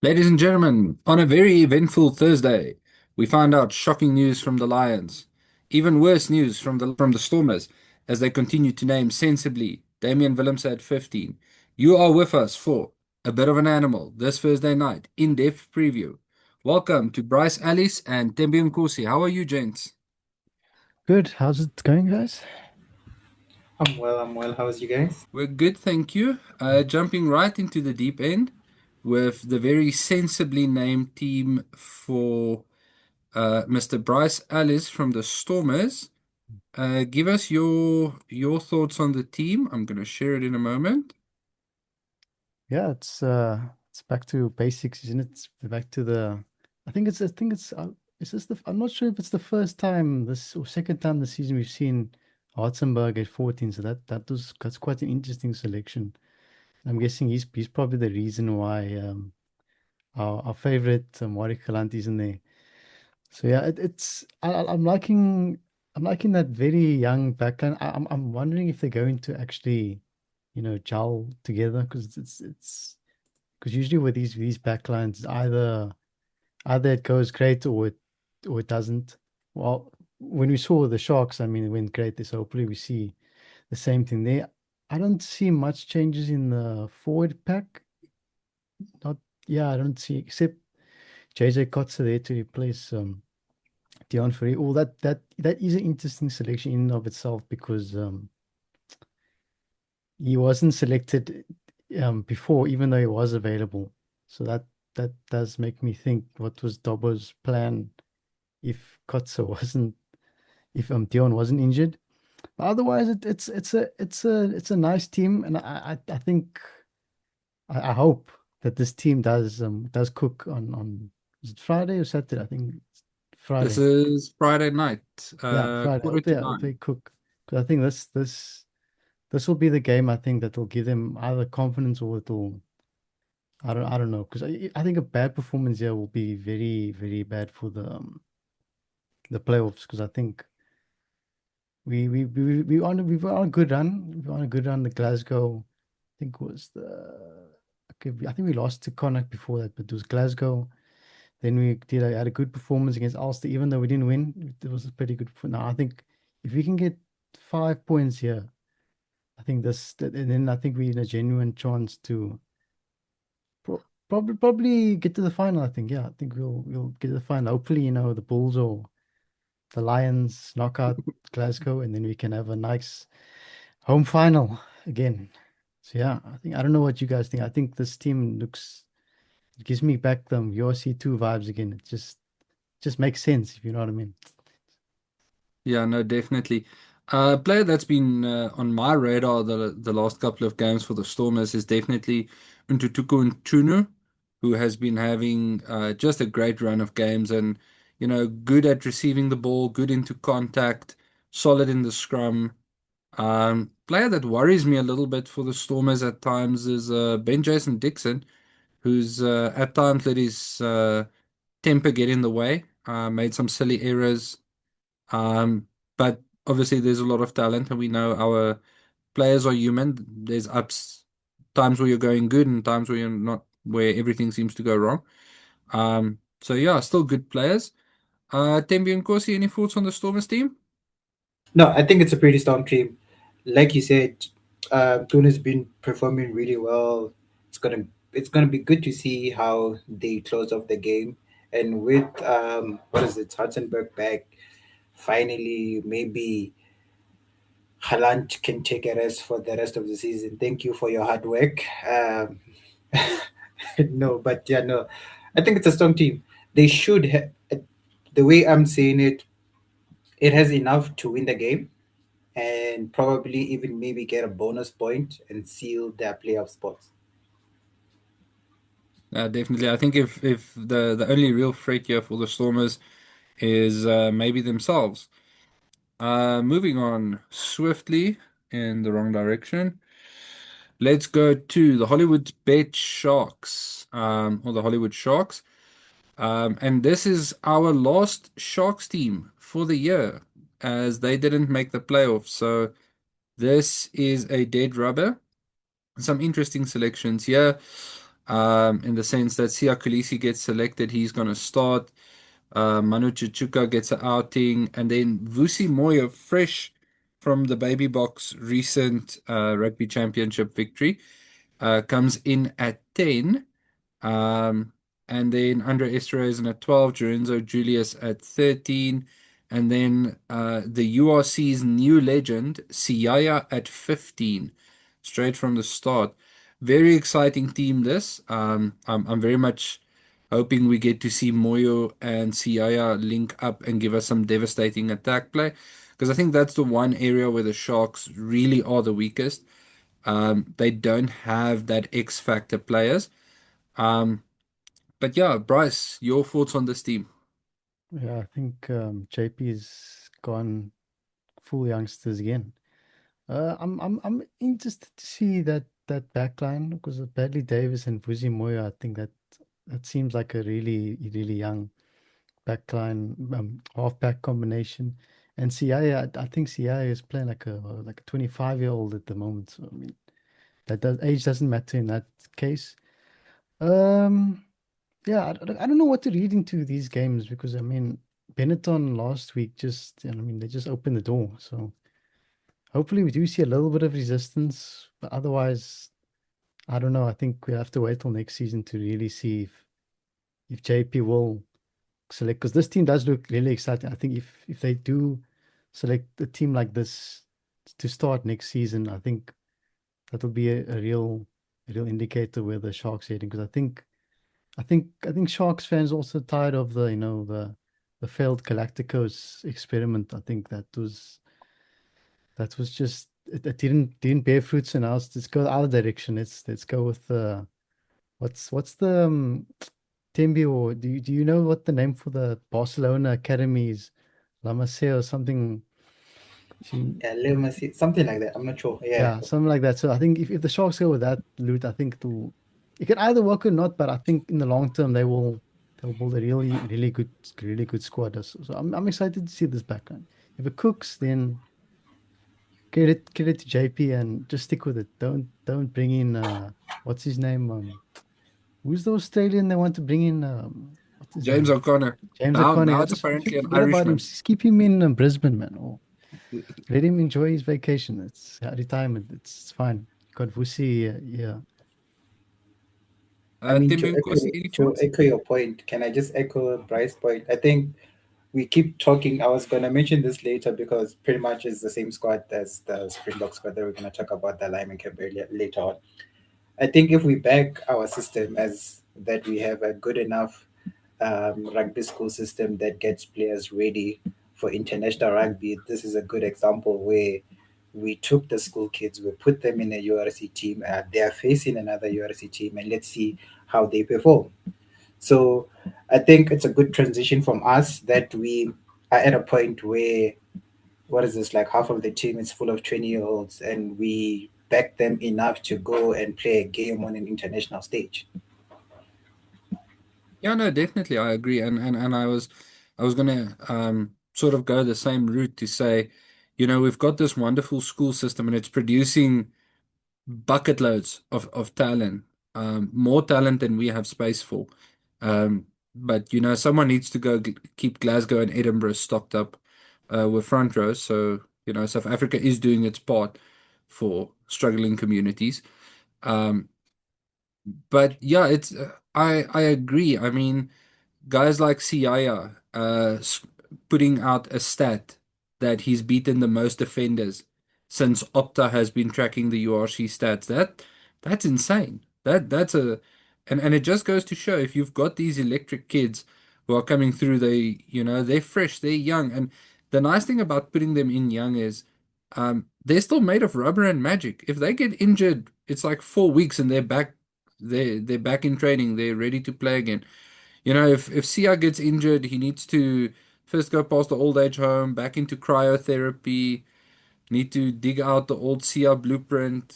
Ladies and gentlemen, on a very eventful Thursday, we find out shocking news from the Lions. Even worse news from the Stormers as they continue to name sensibly Damian Willemse at 15. You are with us for a bit of an animal this Thursday night, in-depth preview. Welcome to Bryce Alice and Tembi Nkosi. How are you, gents? Good. How's it going, guys? I'm well. How's you guys? We're good, thank you. Jumping right into the deep end with the very sensibly named team for Mr. Bryce Ellis from the Stormers. Give us your thoughts on the team. I'm going to share it in a moment. Yeah, it's back to basics, isn't it? It's back to the I think it's is this the I'm not sure if it's the first time this or second time this season we've seen Hartzenberg at 14, so that's quite an interesting selection. I'm guessing he's probably the reason why our favorite Warwick Galant is in there. So yeah, I'm liking that very young backline. I'm wondering if they're going to actually, gel together because it's because usually with these backlines, either it goes great or it doesn't. Well, when we saw the Sharks, I mean, it went great. So hopefully we see the same thing there. I don't see much changes in the forward pack. Not Yeah, I don't see except JJ Kotze there to replace Dion Ferry. Oh, that is an interesting selection in and of itself because he wasn't selected before, even though he was available. So that does make me think what was Dobbo's plan if Kotze wasn't if Dion wasn't injured. But otherwise, it's a nice team, and I think I hope that this team does cook on is it Friday or Saturday? I think it's This Friday. is Friday night, Yeah, Friday. quarter to I hope they nine. cook. 'Cause I think this will be the game I think that will give them either confidence or it'll I don't know because I think a bad performance here will be very very bad for the playoffs because I think we were on a good run. We were on a good run. The Glasgow, I think was the okay. I think we lost to Connacht before that, but it was Glasgow. Then we had a good performance against Ulster, even though we didn't win. It was a pretty good. Now I think if we can get 5 points here, I think and then I think we're in a genuine chance to probably get to the final. I think, yeah, I think we'll get to the final. Hopefully, the Bulls or the Lions knock out Glasgow, and then we can have a nice home final again. So yeah, I don't know what you guys think. I think this team it gives me back them URC2 vibes again. It just makes sense if you know what I mean. Yeah, no, definitely. A player that's been on my radar the last couple of games for the Stormers is definitely Ntutuku Ntunu, who has been having just a great run of games and, good at receiving the ball, good into contact, solid in the scrum. Player that worries me a little bit for the Stormers at times is Ben Jason Dixon, who's at times let his temper get in the way, made some silly errors. But obviously, there's a lot of talent, and we know our players are human. There's ups, times where you're going good, and times where you're not, where everything seems to go wrong. So yeah, still good players. Tembi and Corsi, any thoughts on the Stormers team? No, I think it's a pretty strong team. Like you said, Tune has been performing really well. It's gonna be good to see how they close off the game. And with what is it, Hartzenberg back, finally maybe Haaland can take a rest for the rest of the season. Thank you for your hard work. No, but yeah, no, I think it's a strong team. They should have. The way I'm seeing it, it has enough to win the game and probably even maybe get a bonus point and seal their playoff spots. Definitely. I think if the only real threat here for the Stormers is maybe themselves. Moving on swiftly in the wrong direction. Let's go to the Hollywood Bet Sharks, or the Hollywood Sharks. And this is our last Sharks team for the year, as they didn't make the playoffs. So this is a dead rubber. Some interesting selections here. in the sense that Sia Kolisi gets selected, he's going to start. Manu Chichuka gets an outing, and then Vusi Moyo, fresh from the Baby Box recent rugby championship victory, comes in at 10. Um, and then Andre Esterhuizen at 12, Lorenzo Julius at 13, and then the URC's new legend, Siaya at 15, straight from the start. Very exciting team, this. I'm very much hoping we get to see Moyo and Siaya link up and give us some devastating attack play, because I think that's the one area where the Sharks really are the weakest. They don't have that X factor players. Um, but yeah, Bryce, your thoughts on this team? Yeah, I think JP's gone full youngsters again. I'm interested to see that backline because of Bradley Davis and Vusi Moya. I think that seems like a really young backline, half-back combination. And CIA, I think CIA is playing like a 25-year-old at the moment. So I mean, age doesn't matter in that case. Um, yeah, I don't know what to read into these games because I mean, Benetton last week I mean, they just opened the door. So hopefully we do see a little bit of resistance, but otherwise, I don't know. I think we have to wait till next season to really see if JP will select, because this team does look really exciting. I think if they do select a team like this to start next season, I think that'll be a real indicator where the Sharks are heading. Because I think Sharks fans also tired of the failed Galacticos experiment. I think that was just it didn't bear fruit. So now let's go the other direction. Let's go with what's the Tembi, or do you know what the name for the Barcelona Academy is? La Masia or something. Yeah, let me see something like that. I'm not sure. Yeah, Yeah, something like that. So I think if the Sharks go with that route, I think it can either work or not, but I think in the long term they'll build a really good squad. So I'm excited to see this background. If it cooks, then get it to JP and just stick with it. Don't bring in what's his name? Who's the Australian they want to bring in? What's his James name? O'Connor. James Now, O'Connor. now I it's just apparently an forget about him. Irishman. Just keep him in Brisbane, man, or let him enjoy his vacation. It's retirement. It's fine. Got Vusi, yeah. I mean Tembe Nkosi, any to thoughts? echo your point, can I just echo Bryce's point? I think we keep talking. I was gonna mention this later because pretty much it's the same squad as the Springbok squad that we're gonna talk about the Lyman camp earlier later on. I think if we back our system as that we have a good enough rugby school system that gets players ready for international rugby, this is a good example where we took the school kids, we put them in a URC team, they are facing another URC team, and let's see how they perform. So I think it's a good transition from us that we are at a point where what is this, like half of the team is full of 20-year-olds and we back them enough to go and play a game on an international stage. Yeah, no, definitely, I agree. And I was gonna sort of go the same route to say, we've got this wonderful school system and it's producing bucket loads of talent, more talent than we have space for. But someone needs to go keep Glasgow and Edinburgh stocked up with front rows. So, South Africa is doing its part for struggling communities. Um, but yeah, it's I agree. I mean, guys like Siaya putting out a stat that he's beaten the most defenders since Opta has been tracking the URC stats. That's insane. That's a and it just goes to show if you've got these electric kids who are coming through, they're fresh, they're young, and the nice thing about putting them in young is they're still made of rubber and magic. If they get injured, it's like 4 weeks and they're back. They're back in training. They're ready to play again. If Sia gets injured, he needs to first go past the old age home, back into cryotherapy, need to dig out the old Sia blueprint,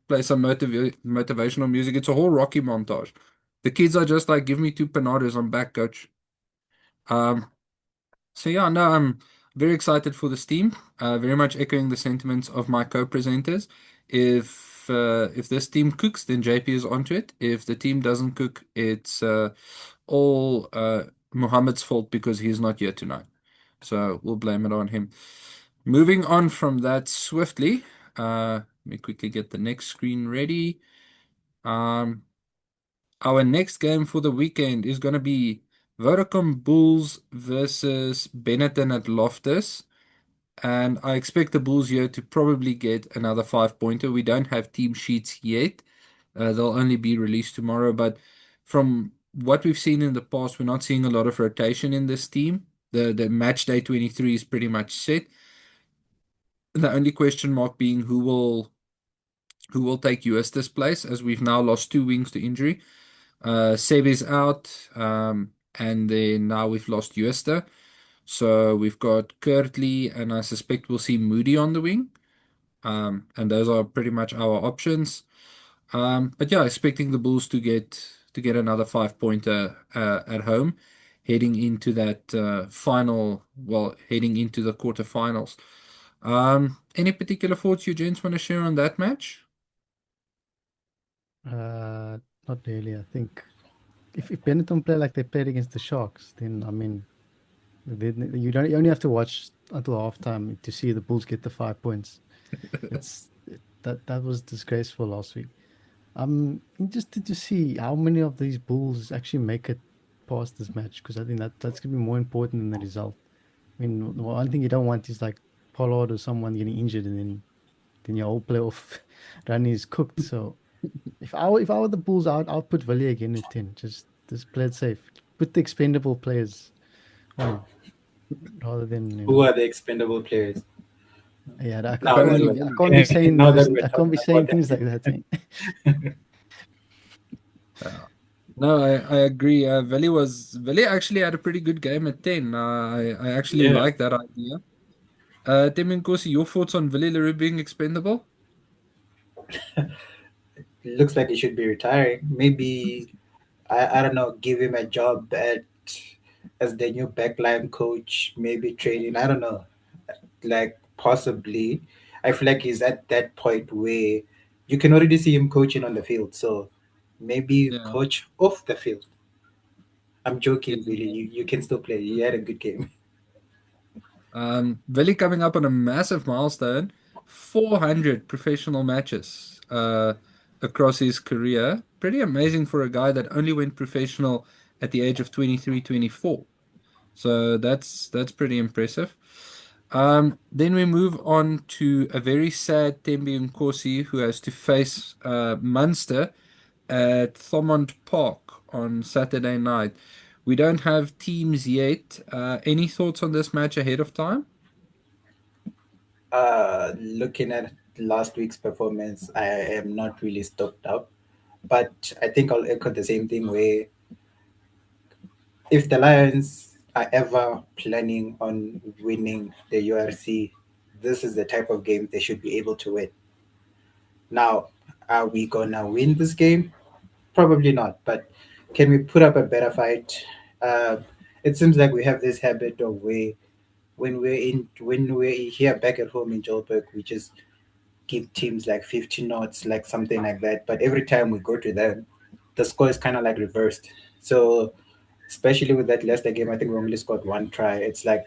play some motivational music. It's a whole Rocky montage. The kids are just like, give me two panadas, I'm back, coach. Um, so yeah, no, I'm very excited for this team. Very much echoing the sentiments of my co-presenters. If if this team cooks, then JP is onto it. If the team doesn't cook, it's all Muhammad's fault because he's not here tonight. So we'll blame it on him. Moving on from that swiftly, let me quickly get the next screen ready. Our next game for the weekend is going to be Vodacom Bulls versus Benetton at Loftus. And I expect the Bulls here to probably get another 5-pointer. We don't have team sheets yet. They'll only be released tomorrow. But from what we've seen in the past, we're not seeing a lot of rotation in this team. The match day 23 is pretty much set. The only question mark being who will take Eustace's place, as we've now lost 2 wings to injury. Seb is out, and then now we've lost Eusta. So we've got Kurtley, and I suspect we'll see Moody on the wing. And those are pretty much our options. But yeah, expecting the Bulls to get another 5-pointer at home, heading into that heading into the quarterfinals. Any particular thoughts you gents want to share on that match? Not really. I think if Benetton play like they played against the Sharks, then I mean, you only have to watch until halftime to see the Bulls get the 5 points. That was disgraceful last week. I'm interested to see how many of these Bulls actually make it past this match, because I think that's gonna be more important than the result. I mean, one thing you don't want is like Pollard or someone getting injured, and then your whole playoff run is cooked. So if I were the Bulls, I'd put Villiers again at 10. Just play it safe. Put the expendable players on rather than Who are the expendable players? yeah. I Now, can't Currently, be I can't be saying now that just we're I can't be talking saying about things like that, that, man. no, I agree. Veli actually had a pretty good game at 10. I actually yeah, like that idea. Teminkosi, your thoughts on Vili Leroux being expendable? looks like he should be retiring. Maybe I don't know, give him a job at as the new backline coach, maybe training. I don't know, like possibly. I feel like he's at that point where you can already see him coaching on the field. So maybe Yeah. coach off the field. I'm Yeah. joking, really. You can still play. You had a good game. Vili coming up on a massive milestone, 400 professional matches across his career. Pretty amazing for a guy that only went professional at the age of 23, 24. So that's pretty impressive. Then we move on to a very sad Tembi Nkosi who has to face Munster at Thomond Park on Saturday night. We don't have teams yet. Any thoughts on this match ahead of time? Looking at last week's performance, I am not really stoked up. But I think I'll echo the same thing where if the Lions are ever planning on winning the URC, this is the type of game they should be able to win. Now, are we gonna win this game? Probably not, but can we put up a better fight? Uh, it seems like we have this habit of where when we're here back at home in Joburg, we just give teams like 50 knots, like something like that. But every time we go to them, the score is kind of like reversed. So, especially with that Leicester game, I think we only scored one try. It's like,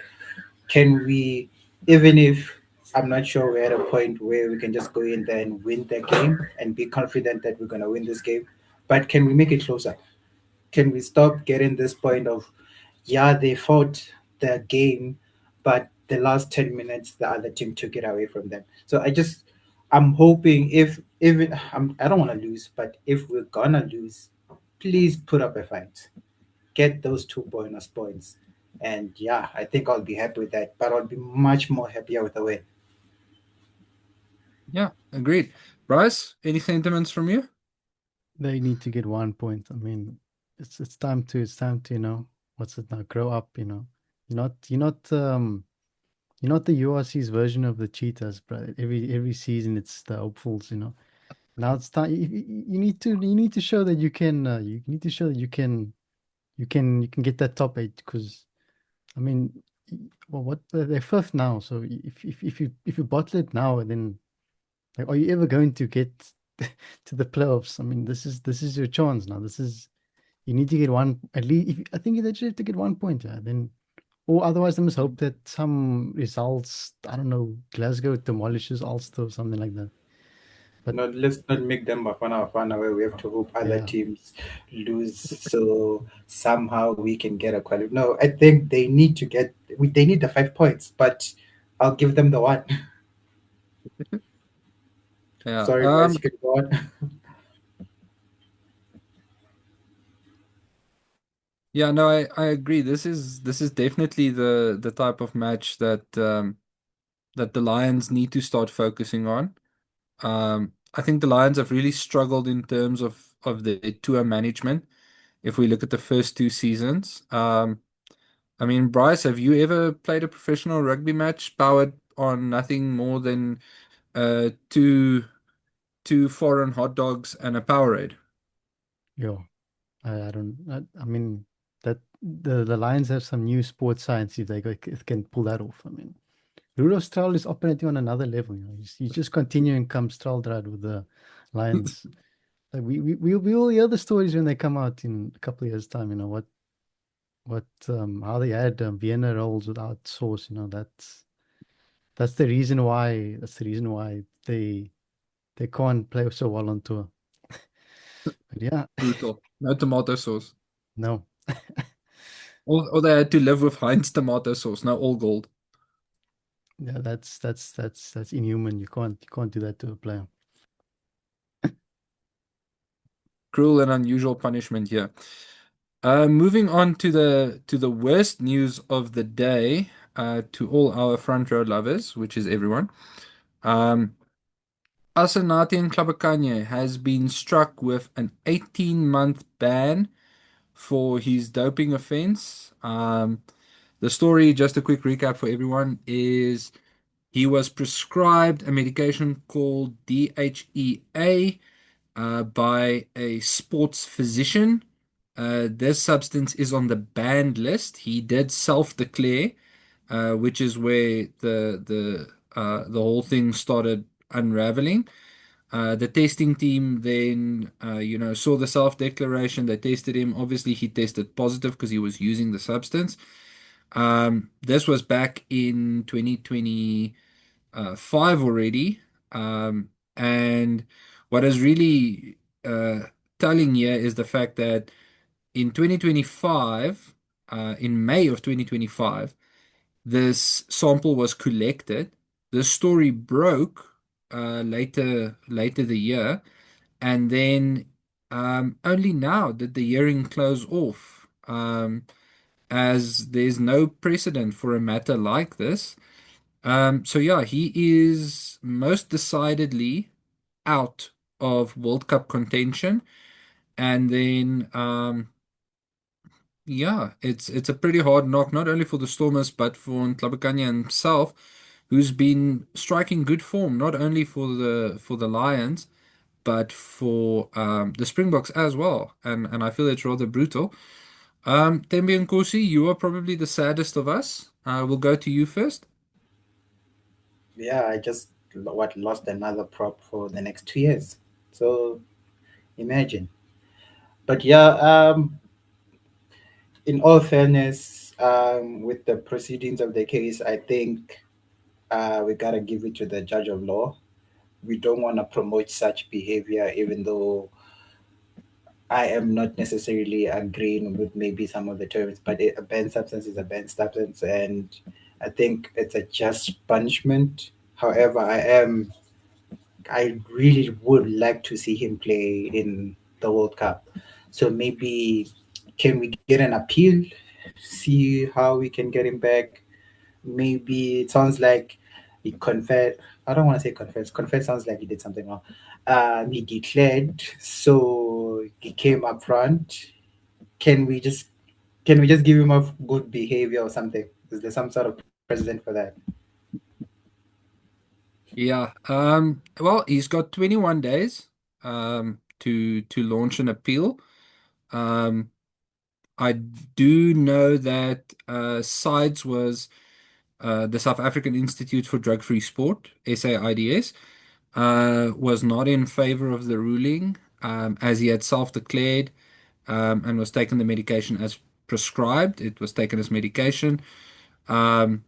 can we, even if I'm not sure we're at a point where we can just go in there and win the game and be confident that we're going to win this game, but can we make it closer? Can we stop getting this point of, yeah, they fought the game, but the last 10 minutes the other team took it away from them. So I'm hoping I don't want to lose, but if we're gonna lose, please put up a fight, get those 2 bonus points, and yeah, I think I'll be happy with that, but I'll be much more happier with the win. Yeah, agreed. Bryce, any sentiments from you? They need to get 1 point. I mean, it's time to what's it now? Grow up. You're not the URC's version of the cheetahs, bro. Every season it's the hopefuls. Now it's time. You need to show that you can. You need to show that you can get that top 8. Because I mean, well, what they're fifth now. So if you bottle it now, then like, are you ever going to get to the playoffs. I mean, this is your chance now. This is you need to get one at least. If, I think they just have to get 1 point. Yeah, then or otherwise, they must hope that some results. I don't know. Glasgow demolishes Ulster or something like that. But No, let's not make them Bafana where we have to hope other yeah, teams lose so somehow we can get a quality. No, I think they need to get they need the 5 points, but I'll give them the one. Yeah. Sorry, boys, you can go on. Yeah, no, I agree. This is definitely the type of match that the Lions need to start focusing on. I think the Lions have really struggled in terms of the tour management. If we look at the first two seasons, I mean, Bryce, have you ever played a professional rugby match powered on nothing more than two foreign hot dogs and a Powerade? yeah. I don't. I mean that the Lions have some new sports science if if can pull that off. I mean, Rudolf Stroll is operating on another level. You know, he's just continuing come Straldrad with the Lions. Like we will hear the stories when they come out in a couple of years' time. You know what how they had Vienna rolls without sauce. You know that's the reason why they can't play so well on tour. But yeah, Brutal. No tomato sauce. no, Or they had to live with Heinz tomato sauce, no all gold. yeah, that's inhuman. You can't do that to a player. Cruel and unusual punishment here. Moving on to the worst news of the day, to all our front row lovers, which is everyone. Um, Asanati Ntlabekanye has been struck with an 18-month ban for his doping offense. The story, just a quick recap for everyone, is he was prescribed a medication called DHEA by a sports physician. This substance is on the banned list. He did self-declare, which is where the whole thing started unraveling. The testing team then, saw the self-declaration. They tested him. Obviously, he tested positive because he was using the substance. This was back in 2025 already. And what is really telling here is the fact that in 2025, in May of 2025, this sample was collected. The story broke later the year, and then only now did the hearing close off, as there's no precedent for a matter like this. So yeah, he is most decidedly out of World Cup contention, and then yeah, it's a pretty hard knock, not only for the Stormers but for Ntlabekanye himself, who's been striking good form, not only for the Lions but for the Springboks as well, and I feel it's rather brutal. Tembi and Kosi, you are probably the saddest of us. We'll go to you first. Yeah, I just lost another prop for the next 2 years. So imagine. But yeah, in all fairness, with the proceedings of the case, I think we gotta give it to the judge of law. We don't want to promote such behavior, even though I am not necessarily agreeing with maybe some of the terms, but a banned substance is a banned substance, and I think it's a just punishment. However, I really would like to see him play in the World Cup. So maybe can we get an appeal? See how we can get him back. Maybe it sounds like he confessed. I don't want to say confess. Confess sounds like he did something wrong. He declared, so he came up front. Can we just can we just give him a good behavior or something? Is there some sort of precedent for that? Yeah. Well, he's got 21 days to launch an appeal. Um, I do know that SIDES was the South African Institute for Drug-Free Sport, SAIDS. was not in favor of the ruling, as he had self-declared and was taking the medication as prescribed. It was taken as medication. Um,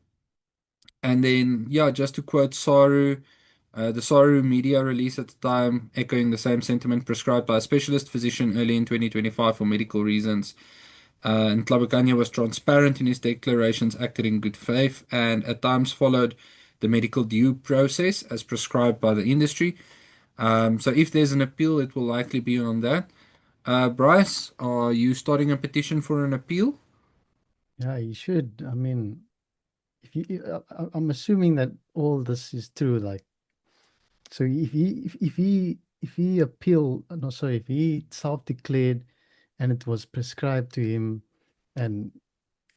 and then, yeah, just to quote Saru, the Saru media release at the time, echoing the same sentiment, prescribed by a specialist physician early in 2025 for medical reasons. Ntlabekanye was transparent in his declarations, acted in good faith, and at times followed the medical due process as prescribed by the industry. So if there's an appeal, it will likely be on that. Bryce, are you starting a petition for an appeal? Yeah, you should. I mean, if you, I'm assuming that all this is true. Like, so if he appeal, no, sorry, if he self-declared and it was prescribed to him, and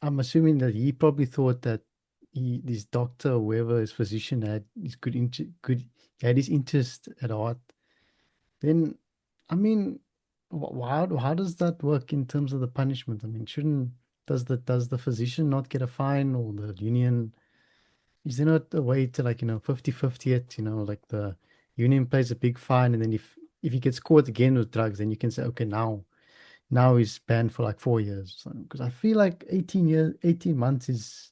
I'm assuming that he probably thought that this doctor, or whoever his physician had his good, he had his interest at heart. Then, I mean, how does that work in terms of the punishment? I mean, shouldn't does the physician not get a fine, or the union? Is there not a way to, like, 50-50 it, like the union pays a big fine, and then if he gets caught again with drugs, then you can say, okay, now he's banned for like 4 years. Because I feel like 18 months is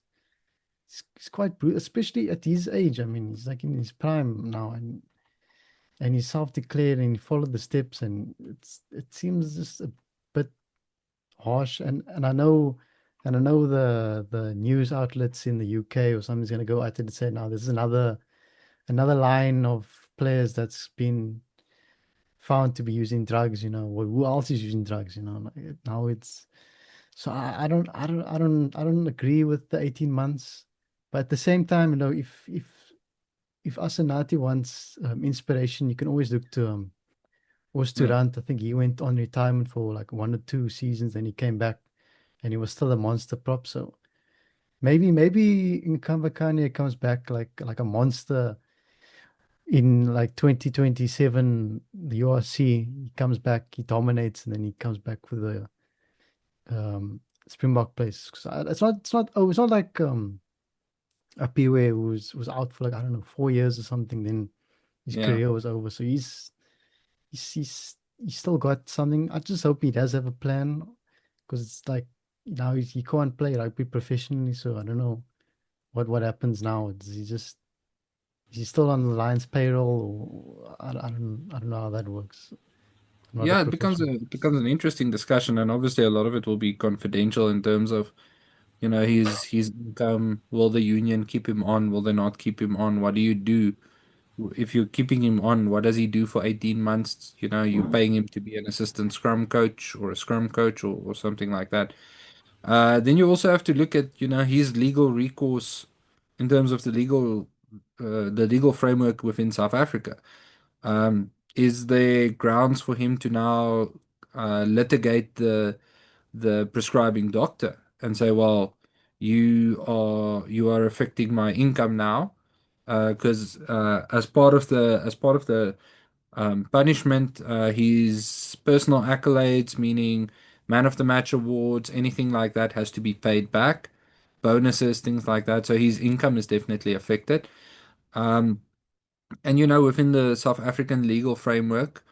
quite brutal, especially at his age. I mean, he's like in his prime now, and he's self-declared and he followed the steps, and it seems just a bit harsh. And I know the news outlets in the UK or something's going to go out and say, now this is another line of players that's been found to be using drugs. Well, who else is using drugs? Like, now it's so I don't agree with the 18 months, but at the same time, if Asanati wants inspiration, you can always look to Yeah. Osterrand. I think he went on retirement for like 1 or 2 seasons, then he came back and he was still a monster prop. So maybe Ntlabekanye comes back like a monster in like 2027, the URC. He comes back, he dominates, and then he comes back with the Springbok place. 'Cause it's not like Apiwe was out for like, I don't know, 4 years or something. Then his Yeah. career was over. So he's still got something. I just hope he does have a plan, because it's like now he can't play rugby professionally. So I don't know what happens now. Is he still on the Lions payroll, or I don't know how that works. I'm not a Yeah, it becomes professional. an interesting discussion, and obviously a lot of it will be confidential in terms of, his income. Will the union keep him on? Will they not keep him on? What do you do if you're keeping him on? What does he do for 18 months? You're paying him to be an assistant scrum coach or a scrum coach or something like that. Then you also have to look at, his legal recourse in terms of the legal framework within South Africa. Is there grounds for him to now litigate the prescribing doctor and say, well, you are affecting my income now, because as part of the punishment, his personal accolades, meaning man of the match awards, anything like that, has to be paid back, bonuses, things like that. So his income is definitely affected. Um, and within the South African legal framework,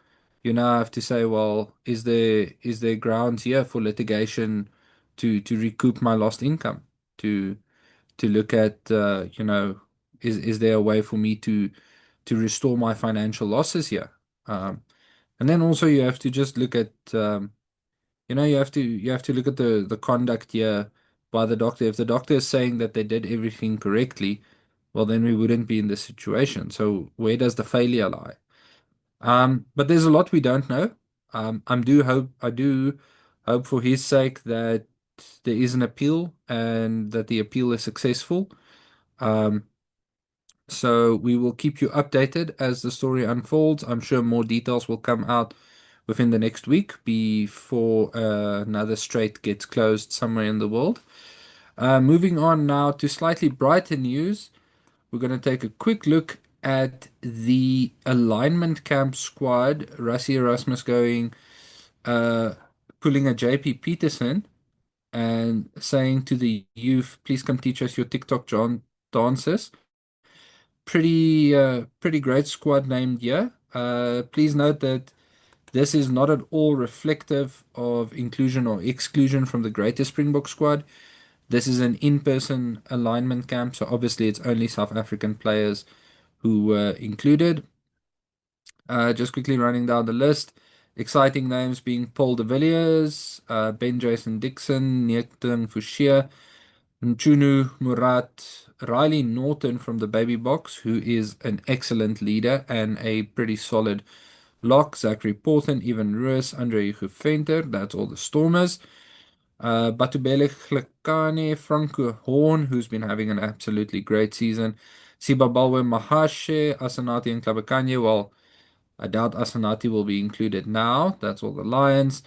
you now have to say, well, is there grounds here for litigation to recoup my lost income? To to look at, is there a way for me to restore my financial losses here? And then also you have to just look at, you have to look at the conduct here by the doctor. If the doctor is saying that they did everything correctly, well, then we wouldn't be in this situation. So where does the failure lie? But there's a lot we don't know. I do hope for his sake that there is an appeal and that the appeal is successful. Um, so we will keep you updated as the story unfolds. I'm sure more details will come out within the next week before another strait gets closed somewhere in the world. Moving on now to slightly brighter news. We're going to take a quick look at the alignment camp squad. Rassie Erasmus uh, pulling a JP Peterson and saying to the youth, please come teach us your TikTok dances. pretty great squad named here. Please note that this is not at all reflective of inclusion or exclusion from the greater Springbok squad. This is an in-person alignment camp, so obviously it's only South African players who were included. Just quickly running down the list. Exciting names being Paul de Villiers, Ben Jason Dixon, Nieton Fouchier, Nchunu Murat, Riley Norton from the Baby Box, who is an excellent leader and a pretty solid lock. Zachary Porton, Ivan Ruiz, Andre Hufenter, that's all the Stormers. Batubele Ntlabekanye, Franco Horn, who's been having an absolutely great season. Sibabalwe Mahashe, Asanati and Ntlabekanye. Well, I doubt Asanati will be included now. That's all the Lions.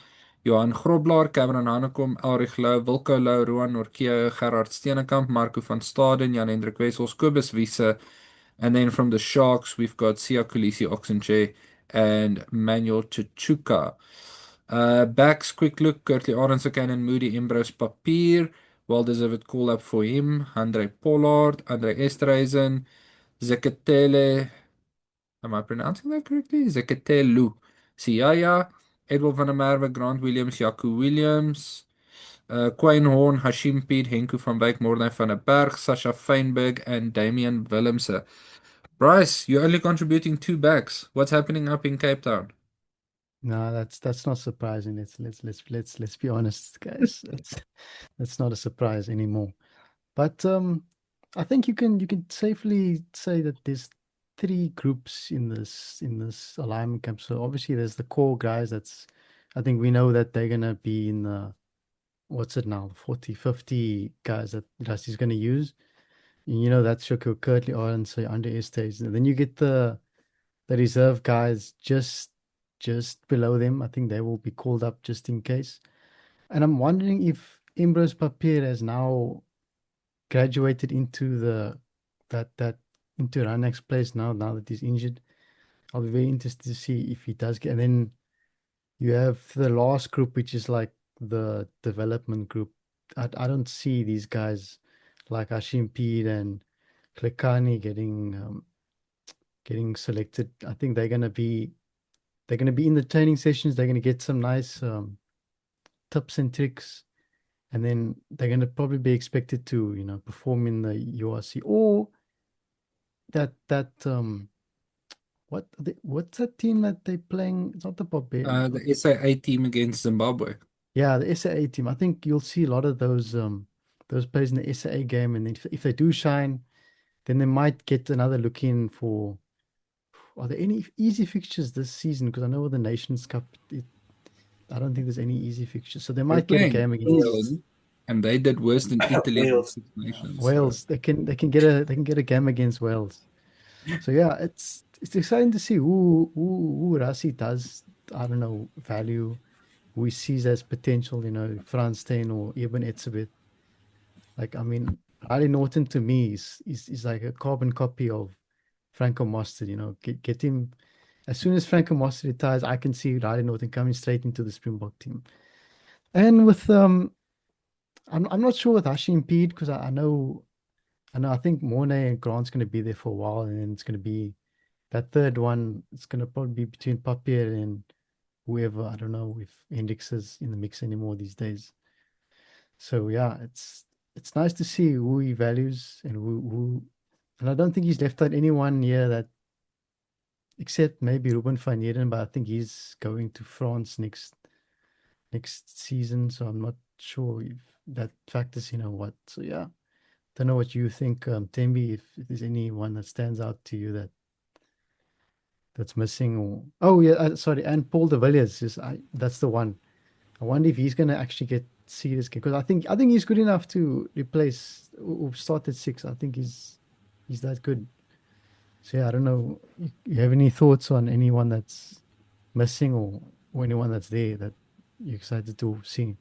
Johan Grobler, Cameron Hanekom, Elrich Lou, Wilco Lou, Ruan Norkia, Gerard Steenekamp, Marco van Staden, Jan-Hendrik Wessels, Kobus Wiese. And then from the Sharks, we've got Sia Kulisi Oxenche and Manuel Chichuka. Backs, quick look, Kurtley Arendse, and Moody Imbros Papier. Well deserved call up for him. Andre Pollard, Andre Esterhuizen, Zekatele, am I pronouncing that correctly? Zekatelu, Siaya, Edward van der Merwe, Grant Williams, Jaco Williams, Quine Horn, Hashim Piet, Henku van Wyk, Morne van der Berg, Sasha Feinberg, and Damian Willemse. Bryce, you're only contributing two backs. What's happening up in Cape Town? No, that's not surprising. Let's be honest, guys. That's not a surprise anymore. But I think you can safely say that there's three groups in this alignment camp. So obviously there's the core guys. I think we know that they're gonna be in the what's it now, 40, 50 guys that Rusty's gonna use. And you know that's Shoko Kurtley Owen, so under stage. And then you get the reserve guys just below them. I think they will be called up just in case. And I'm wondering if Imbros Papier has now graduated into that into Ranak's place now that he's injured. I'll be very interested to see if he does get. And then you have the last group, which is like the development group. I don't see these guys like Ashim Pede and Klekani getting selected. I think they're gonna be in the training sessions. They're gonna get some nice tips and tricks, and then they're gonna probably be expected to perform in the URC or that what's that team that they're playing? It's not the Barbarians. The SAA team against Zimbabwe. Yeah, the SAA team. I think you'll see a lot of those players in the SAA game, and if they do shine, then they might get another look in for. Are there any easy fixtures this season? Because I know with the Nations Cup, I don't think there's any easy fixtures. So they They're might get a playing game against England, and they did worse than I thought Italy in the Wales. Six Nations. So. Wales. They can get a game against Wales. So yeah, it's exciting to see who Rassi does. I don't know, value, who he sees as potential. Frans Steyn or Eben Etzebeth. Like, I mean, Ali Norton to me is like a carbon copy of Franco Mostert. Get him as soon as Franco Mostert retires. I can see Riley Norton coming straight into the Springbok team. And with I'm not sure with Hashim Pede because I know I think Mornay and Grant's going to be there for a while, and then it's going to be that third one. It's going to probably be between Papier and whoever. I don't know if Hendricks is in the mix anymore these days. So yeah, it's nice to see who he values and and I don't think he's left out anyone here that except maybe Ruben van Heerden, but I think he's going to France next season, so I'm not sure if that factors in or what. So yeah, don't know what you think, Tembi, if there's anyone that stands out to you that's missing or oh yeah, sorry, and Paul de Villiers that's the one. I wonder if he's gonna actually get serious because I think he's good enough to replace or start at six. I think he's that good. So yeah, I don't know. You have any thoughts on anyone that's missing or anyone that's there that you're excited to see?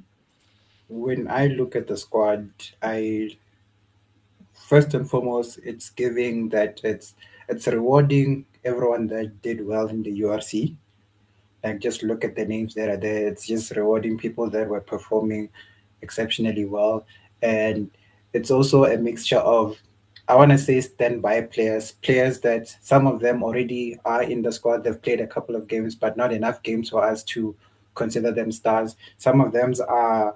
When I look at the squad, I first and foremost, it's giving that it's rewarding everyone that did well in the URC. Like just look at the names that are there. It's just rewarding people that were performing exceptionally well, and it's also a mixture of I want to say standby players, players that some of them already are in the squad. They've played a couple of games, but not enough games for us to consider them stars. Some of them are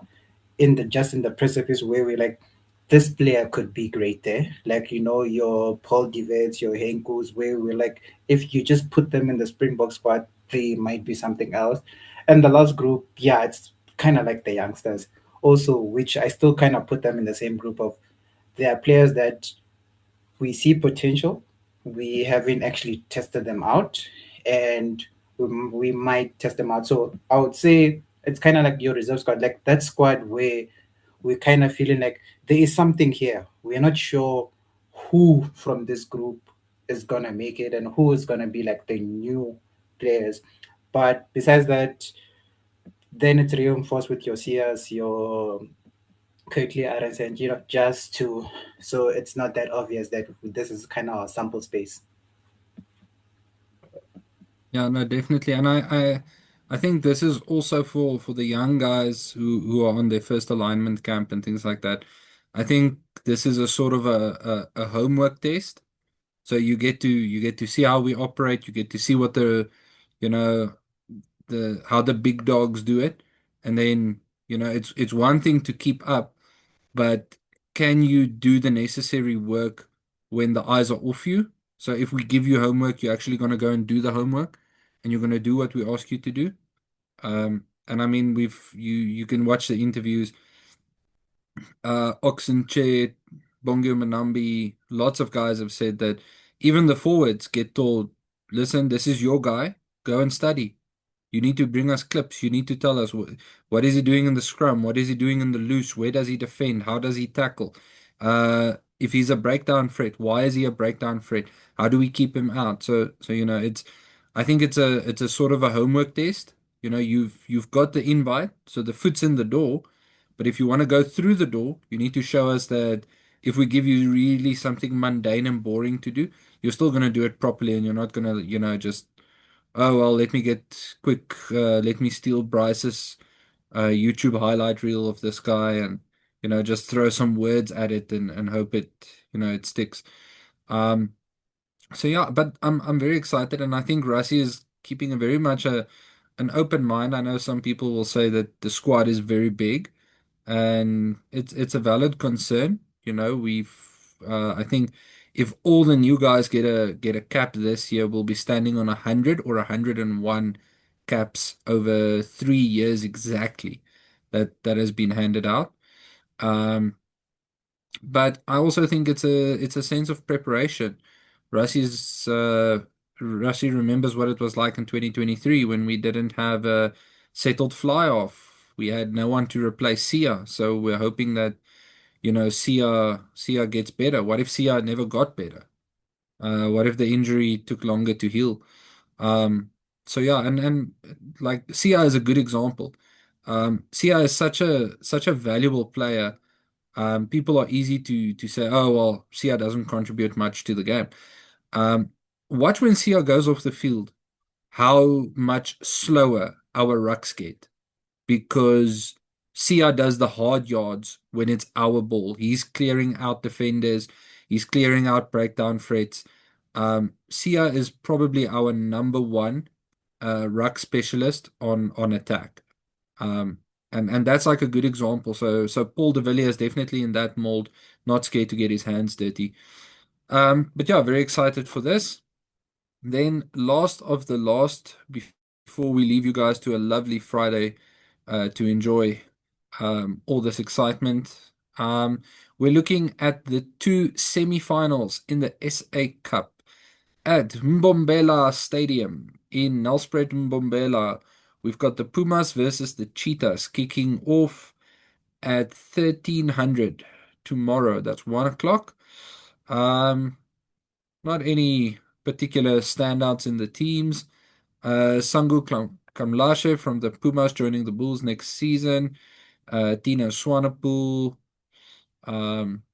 in the precipice where we're like, this player could be great there. Like, your Paul Divets, your Henkus, where we're like, if you just put them in the Springbok squad, they might be something else. And the last group, yeah, it's kind of like the youngsters also, which I still kind of put them in the same group of, there are players that we see potential. We haven't actually tested them out, and we might test them out. So I would say it's kind of like your reserve squad, like that squad where we're kind of feeling like there is something here. We're not sure who from this group is gonna make it and who is gonna be like the new players. But besides that, then it's reinforced with your Sears, your quickly arrange and just to, so it's not that obvious that this is kind of a sample space. Yeah, no, definitely. And I think this is also for the young guys who are on their first alignment camp and things like that. I think this is a sort of a homework test. So you get to see how we operate, you get to see what you know, the how the big dogs do it. And then, it's one thing to keep up, but can you do the necessary work when the eyes are off you? So if we give you homework, you're actually going to go and do the homework, and you're going to do what we ask you to do. And I mean, you can watch the interviews. Oxenchair, Bongio Manambi, lots of guys have said that even the forwards get told, listen, this is your guy, go and study. You need to bring us clips. You need to tell us what is he doing in the scrum? What is he doing in the loose? Where does he defend? How does he tackle? If he's a breakdown threat, why is he a breakdown threat? How do we keep him out? So I think it's a sort of a homework test. You've got the invite, so the foot's in the door. But if you want to go through the door, you need to show us that if we give you really something mundane and boring to do, you're still going to do it properly, and you're not going to, just, oh, well, let me get quick, let me steal Bryce's YouTube highlight reel of this guy and, just throw some words at it and hope it sticks. Um, so yeah, but I'm very excited, and I think Rassi is keeping a very much an open mind. I know some people will say that the squad is very big, and it's a valid concern. I think if all the new guys get a cap this year, we'll be standing on 100 or 101 caps over 3 years exactly. That has been handed out. Um, but I also think it's a sense of preparation. Russi's Russi remembers what it was like in 2023 when we didn't have a settled fly off. We had no one to replace Sia, so we're hoping that Sia gets better. What if Sia never got better? What if the injury took longer to heal? Um, so yeah, and like Sia is a good example. Sia is such a valuable player. People are easy to say, oh well, Sia doesn't contribute much to the game. Um, watch when Sia goes off the field, how much slower our rucks get because Sia does the hard yards when it's our ball. He's clearing out defenders, he's clearing out breakdown threats. Sia is probably our number one ruck specialist on attack. Um, and that's like a good example. So Paul de Villiers is definitely in that mold, not scared to get his hands dirty. But yeah, very excited for this. Then last of the last, before we leave you guys to a lovely Friday to enjoy all this excitement, we're looking at the two semi-finals in the SA Cup at Mbombela Stadium in Nelspruit, Mbombela. We've got the Pumas versus the Cheetahs kicking off at 1300 tomorrow. That's 1 o'clock. Um, Not any particular standouts in the teams. Sangu Kamlashe from the Pumas joining the Bulls next season. Tino Swanepoel um,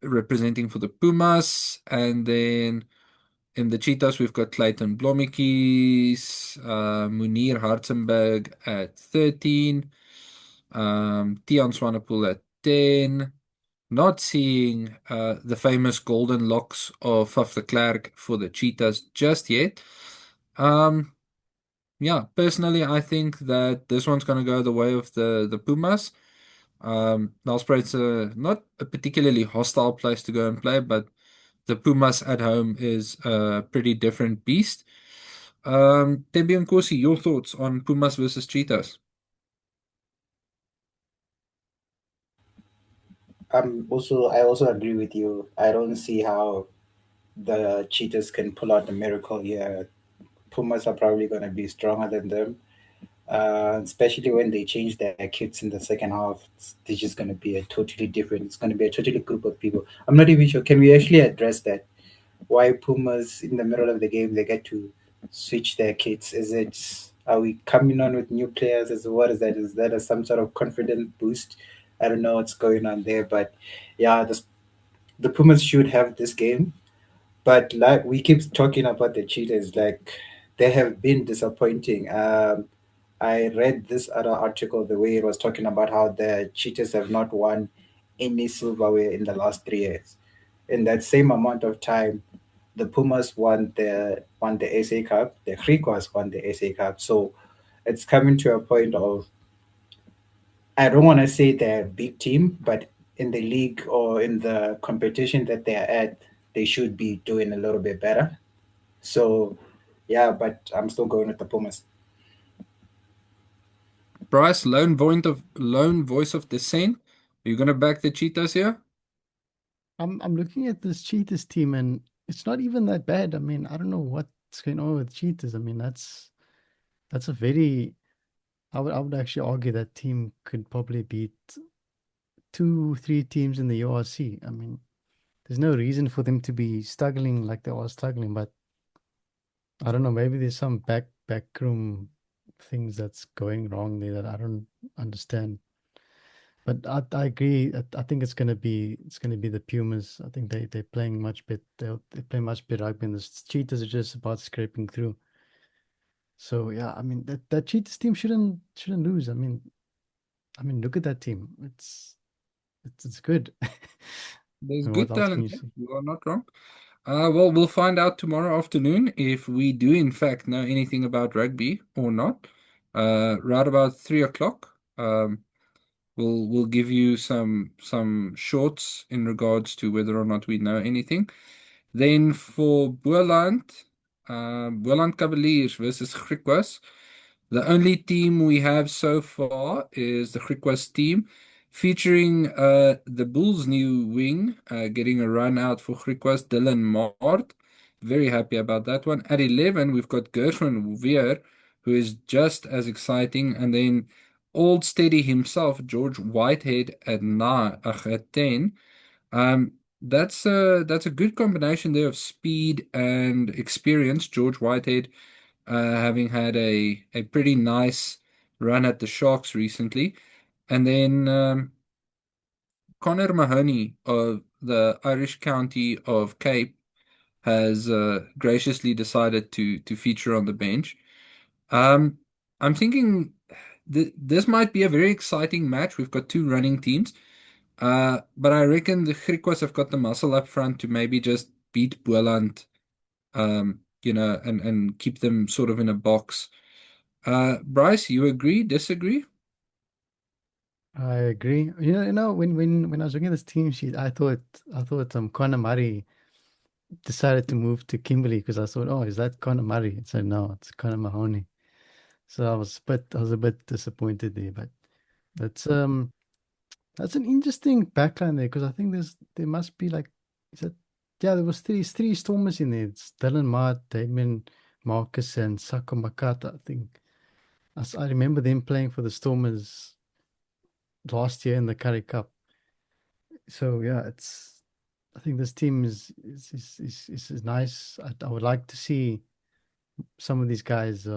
representing for the Pumas. And then in the Cheetahs, we've got Clayton Blommetjies, Munir Hartzenberg at 13, Tian Swanepoel at 10, not seeing the famous golden locks of Faf de Klerk for the Cheetahs just yet. Um, yeah, personally, I think that this one's going to go the way of the Pumas. Nelspruit's not a particularly hostile place to go and play, but the Pumas at home is a pretty different beast. Tembi and Kosi, your thoughts on Pumas versus Cheetahs? I also agree with you. I don't see how the Cheetahs can pull out the miracle here. Pumas are probably going to be stronger than them, especially when they change their kits in the second half. It's just going to be a totally different. It's going to be a totally group of people. I'm not even sure. Can we actually address that? Why Pumas in the middle of the game they get to switch their kits? Is it are we coming on with new players? Is what is that? Is that some sort of confidence boost? I don't know what's going on there, but yeah, the Pumas should have this game. But like we keep talking about the cheaters, like they have been disappointing. I read this other article the way it was talking about how the cheaters have not won any silverware in the last 3 years. In that same amount of time, the Pumas won the SA Cup, the Griquas won the SA Cup. So it's coming to a point of I don't want to say they're a big team, but in the league or in the competition that they are at, they should be doing a little bit better. So yeah, but I'm still going with the Pumas. Bryce, lone voice of dissent. Are you gonna back the Cheetahs here? I'm looking at this Cheetahs team and it's not even that bad. I mean, I don't know what's going on with Cheetahs. I mean, that's a very I would actually argue that team could probably beat two, three teams in the URC. I mean, there's no reason for them to be struggling like they are struggling, but I don't know, maybe there's some backroom things that's going wrong there that I don't understand. But I agree. I think it's gonna be the Pumas. I think they're playing much bit they play much better rugby, and the Cheetahs are just about scraping through. So yeah, I mean that Cheetahs team shouldn't lose. I mean look at that team. It's good. There's And what good else can talent you there. see? You are not wrong. Well, we'll find out tomorrow afternoon if we do in fact know anything about rugby or not. Right about 3 o'clock. We'll give you some shorts in regards to whether or not we know anything. Then for Boland Cavaliers versus Griquas. The only team we have so far is the Griquas team, featuring the Bulls' new wing, getting a run out for Griquas, Dylan Mart. Very happy about that one. At 11, we've got Gershwin Weer, who is just as exciting. And then Old Steady himself, George Whitehead at 10. That's a good combination there of speed and experience. George Whitehead having had a pretty nice run at the Sharks recently. And then Connor Mahoney of the Irish County of Cape has graciously decided to feature on the bench. Um, I'm thinking this might be a very exciting match. We've got two running teams. But I reckon the Griquas have got the muscle up front to maybe just beat Boland, and keep them sort of in a box. Bryce, you agree, disagree? I agree. When I was looking at this team sheet, I thought Conor Murray decided to move to Kimberley because I thought, oh, is that Conor Murray? It said no, it's Conor Mahoney. So I was a bit disappointed there, but that's um that's an interesting backline there because I think there must be like is that yeah, there was three Stormers in there. It's Dylan Mart, Damien Marcus, and Sako Makata, I think. I remember them playing for the Stormers last year in the Currie Cup. So yeah, I think this team is nice. I would like to see some of these guys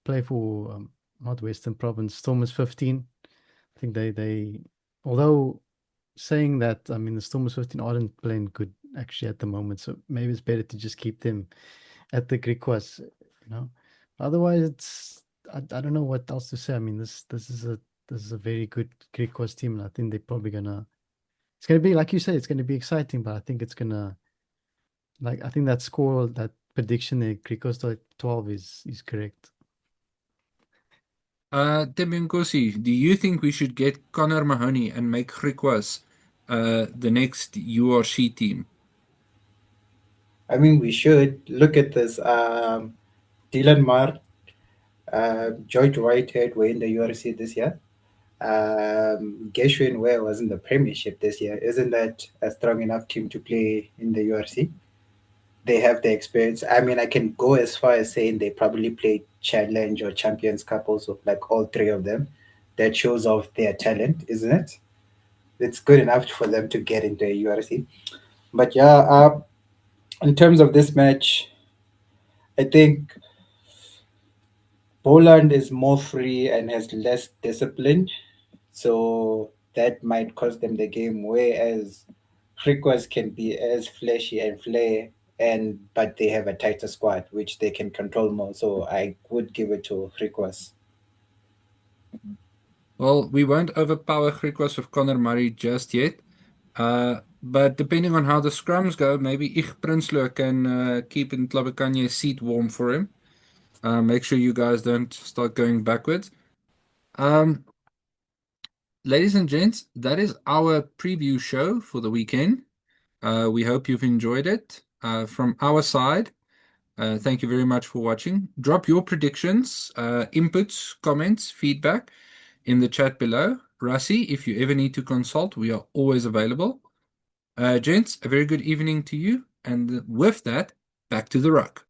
play for Northwestern Province Stormers 15. I think they although saying that, I mean, the Stormers 15 aren't playing good actually at the moment, so maybe it's better to just keep them at the Griquas, you know. Otherwise, I don't know what else to say. I mean, this is a very good Griquas team, and I think they're probably gonna it's gonna be like you said, it's gonna be exciting, but I think it's gonna I think that score, that prediction there, Griquas 12 is correct. Tembinkosi, do you think we should get Connor Mahoney and make Griquas the next URC team? I mean, we should look at this. Dylan Mar, George Whitehead were in the URC this year. Gershwin Ware was in the Premiership this year. Isn't that a strong enough team to play in the URC? They have the experience. I mean, I can go as far as saying they probably played Challenge or Champions Cup also, like all three of them. That shows off their talent, isn't it? It's good enough for them to get into a URC. But yeah, in terms of this match, I think Poland is more free and has less discipline, so that might cost them the game. Whereas Griquas can be as flashy and flair, but they have a tighter squad which they can control more. So I would give it to Griquas. Well, we won't overpower Griquas with Connor Murray just yet. But depending on how the scrums go, maybe Ich Prinsloo can keep Ntlabekanye's seat warm for him. Make sure you guys don't start going backwards. Um, Ladies and gents, that is our preview show for the weekend. We hope you've enjoyed it. From our side, thank you very much for watching. Drop your predictions, inputs, comments, feedback in the chat below. Rassi, if you ever need to consult, we are always available. Gents, a very good evening to you. And with that, back to the ruck.